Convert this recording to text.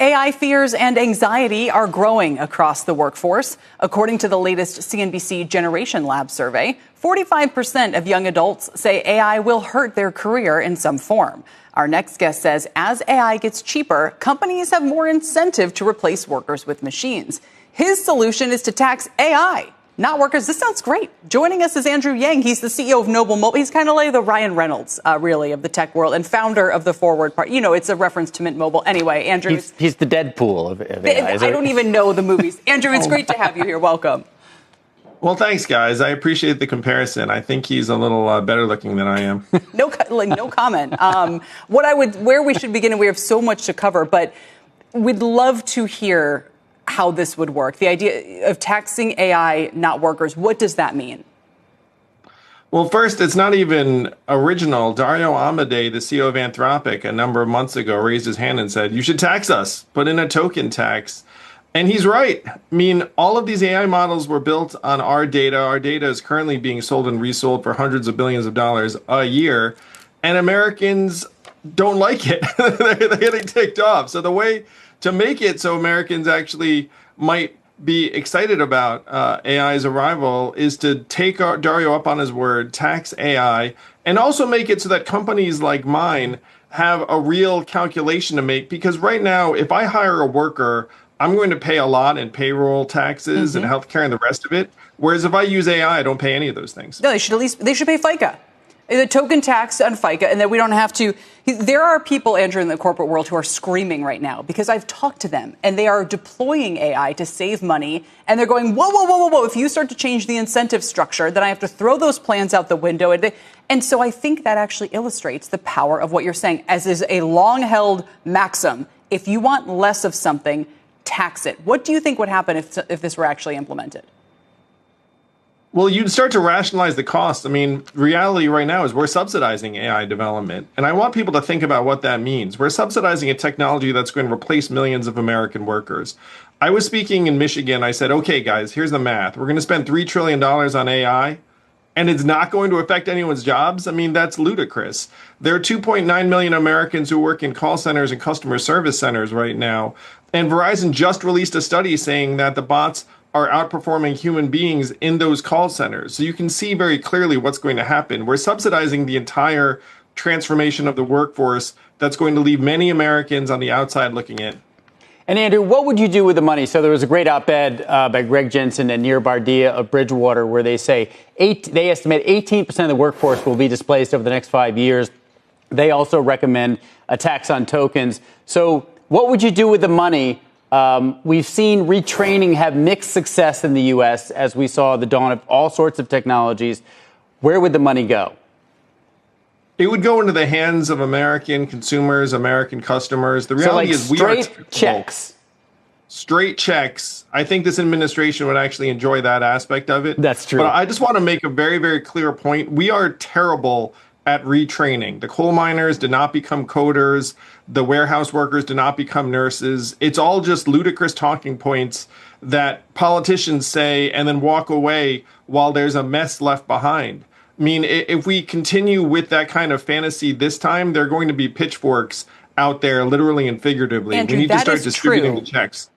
AI fears and anxiety are growing across the workforce. According to the latest CNBC Generation Lab survey, 45% of young adults say AI will hurt their career in some form. Our next guest says as AI gets cheaper, companies have more incentive to replace workers with machines. His solution is to tax AI, not workers. This sounds great. Joining us is Andrew Yang. He's the CEO of Noble Mobile. He's kind of like the Ryan Reynolds, really, of the tech world and founder of the Forward part. You know, it's a reference to Mint Mobile. Anyway, Andrew. He's the Deadpool of AI. I don't even know the movies. Andrew, it's great to have you here. Welcome. Well, thanks, guys. I appreciate the comparison. I think he's a little better looking than I am. No comment. Where we should begin, and we have so much to cover, but we'd love to hear how this would work. The idea of taxing AI, not workers. What does that mean? Well, first, it's not even original. Dario Amodei, the CEO of Anthropic, a number of months ago raised his hand and said, you should tax us, put in a token tax. And he's right. I mean, all of these AI models were built on our data. Our data is currently being sold and resold for hundreds of billions of dollars a year. And Americans don't like it. They're getting ticked off. So the way to make it so Americans actually might be excited about AI's arrival is to take Dario up on his word, tax AI, and also make it so that companies like mine have a real calculation to make. Because right now, if I hire a worker, I'm going to pay a lot in payroll taxes and healthcare and the rest of it. Whereas if I use AI, I don't pay any of those things. No, they should pay FICA. The token tax on FICA, and then we don't have to. There are people, Andrew, in the corporate world who are screaming right now because I've talked to them and they are deploying AI to save money. And they're going, whoa. If you start to change the incentive structure, then I have to throw those plans out the window. And so I think that actually illustrates the power of what you're saying, as is a long held maxim. If you want less of something, tax it. What do you think would happen if this were actually implemented? Well, you'd start to rationalize the cost. I mean, reality right now is we're subsidizing AI development. And I want people to think about what that means. We're subsidizing a technology that's going to replace millions of American workers. I was speaking in Michigan. I said, okay, guys, here's the math. We're going to spend $3 trillion on AI, and it's not going to affect anyone's jobs. I mean, that's ludicrous. There are 2.9 million Americans who work in call centers and customer service centers right now. And Verizon just released a study saying that the bots are outperforming human beings in those call centers. So you can see very clearly what's going to happen. We're subsidizing the entire transformation of the workforce that's going to leave many Americans on the outside looking in. And Andrew, what would you do with the money? So there was a great op-ed by Greg Jensen and Nir Bardia of Bridgewater where they say they estimate 18% of the workforce will be displaced over the next 5 years. They also recommend a tax on tokens. So what would you do with the money? We've seen retraining have mixed success in the U.S. as we saw the dawn of all sorts of technologies. Where would the money go? It would go into the hands of American consumers, American customers. The reality is we are straight checks. Straight checks. I think this administration would actually enjoy that aspect of it. That's true. But I just want to make a very, very clear point. We are terrible at retraining. The coal miners did not become coders. The warehouse workers did not become nurses. It's all just ludicrous talking points that politicians say and then walk away while there's a mess left behind. I mean, if we continue with that kind of fantasy this time, there are going to be pitchforks out there, literally and figuratively. Andrew, we need to start distributing the checks.